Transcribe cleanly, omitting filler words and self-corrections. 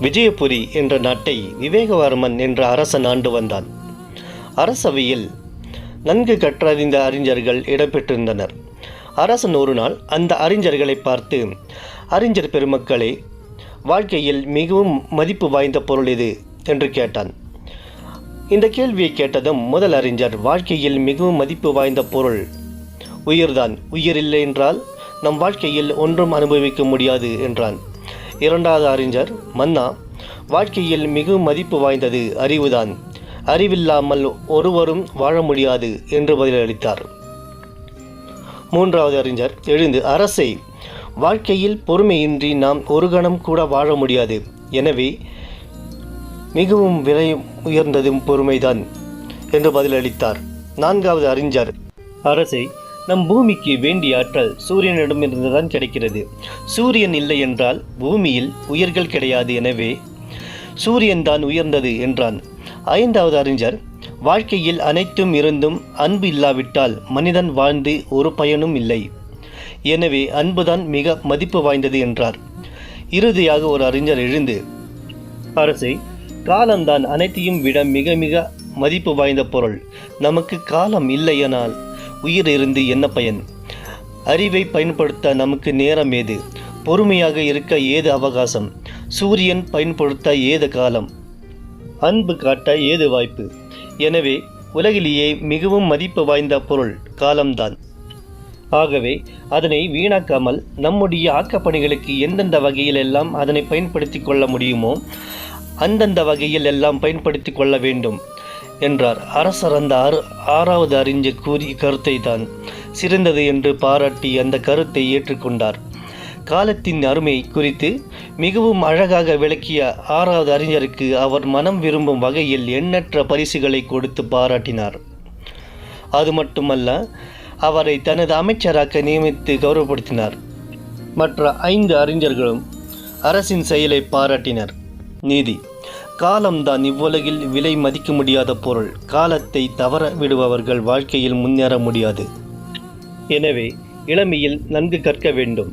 விஜயபுரி என்ற நாட்டை விவேகவர்மன் என்ற அரசன் ஆண்டு வந்தான். அரசவையில் நன்கு கற்றறிந்த அறிஞர்கள் இடம்பெற்றிருந்தனர். அரசன் ஒரு நாள் அந்த அறிஞர்களை பார்த்து, அறிஞர் பெருமக்களே, வாழ்க்கையில் மிகவும் மதிப்பு வாய்ந்த பொருள் எது என்று கேட்டான். இந்த கேள்வியை கேட்டதும் முதல் அறிஞர், வாழ்க்கையில் மிகவும் மதிப்பு வாய்ந்த பொருள் உயிர்தான். உயிர் இல்லை என்றால் நம் வாழ்க்கையில் ஒன்றும் அனுபவிக்க முடியாது என்றான். இரண்டாவது அறிஞர், மன்னா, வாழ்க்கையில் மிகவும் மதிப்பு வாய்ந்தது அறிவுதான். அறிவில்லாமல் ஒருவரும் வாழ முடியாது என்று பதிலளித்தார். மூன்றாவது அறிஞர் எழுந்து, அரசே, வாழ்க்கையில் பொறுமையின்றி நாம் ஒரு கணம் கூட வாழ முடியாது. எனவே மிகவும் விலை உயர்ந்ததும் பொறுமைதான் என்று பதிலளித்தார். நான்காவது அறிஞர், அரசே, நம் பூமிக்கு வேண்டிய ஆற்றல் சூரியனிடமிருந்துதான் கிடைக்கிறது. சூரியன் இல்லை என்றால் பூமியில் உயிர்கள் கிடையாது. எனவே சூரியன்தான் உயர்ந்தது என்றான். ஐந்தாவது அறிஞர், வாழ்க்கையில் அனைத்தும் இருந்தும் அன்பு இல்லாவிட்டால் மனிதன் வாழ்ந்து ஒரு பயனும் இல்லை. எனவே அன்புதான் மிக மதிப்பு வாய்ந்தது என்றார். இறுதியாக ஒரு அறிஞர் எழுந்து, அரசே, காலம்தான் அனைத்தையும் விட மிக மிக மதிப்பு வாய்ந்த பொருள். நமக்கு காலம் இல்லையானால் உயிர் இருந்து என்ன பயன்? அறிவை பயன்படுத்த நமக்கு நேரம் ஏது? பொறுமையாக இருக்க ஏது அவகாசம்? சூரியன் பயன்படுத்த ஏது காலம்? அன்பு காட்ட ஏது வாய்ப்பு? எனவே உலகிலேயே மிகவும் மதிப்பு வாய்ந்த பொருள் காலம்தான். ஆகவே அதனை வீணாக்காமல் நம்முடைய ஆக்கப்பணிகளுக்கு எந்தெந்த வகையில் எல்லாம் அதனை பயன்படுத்தி கொள்ள முடியுமோ அந்தந்த வகையில் எல்லாம் பயன்படுத்தி கொள்ள வேண்டும் என்றார். அரசர் அந்த ஆறாவது அறிஞர் கூறிய கருத்தை தான் சிறந்தது என்று பாராட்டி அந்த கருத்தை ஏற்றுக்கொண்டார். காலத்தின் அருமை குறித்து மிகவும் அழகாக விளக்கிய ஆறாவது அறிஞருக்கு அவர் மனம் விரும்பும் வகையில் எண்ணற்ற பரிசுகளை கொடுத்து பாராட்டினார். அது மட்டுமல்ல, அவரை தனது அமைச்சராக நியமித்து கௌரவப்படுத்தினார். மற்ற 5 அறிஞர்களும் அரசின் செயலை பாராட்டினர். நீதி. காலம்தான் இவ்வுலகில் விலை மதிக்க முடியாத பொருள். காலத்தை தவற விடுபவர்கள் வாழ்க்கையில் முன்னேற முடியாது. எனவே இளமையில் நன்கு கற்க வேண்டும்.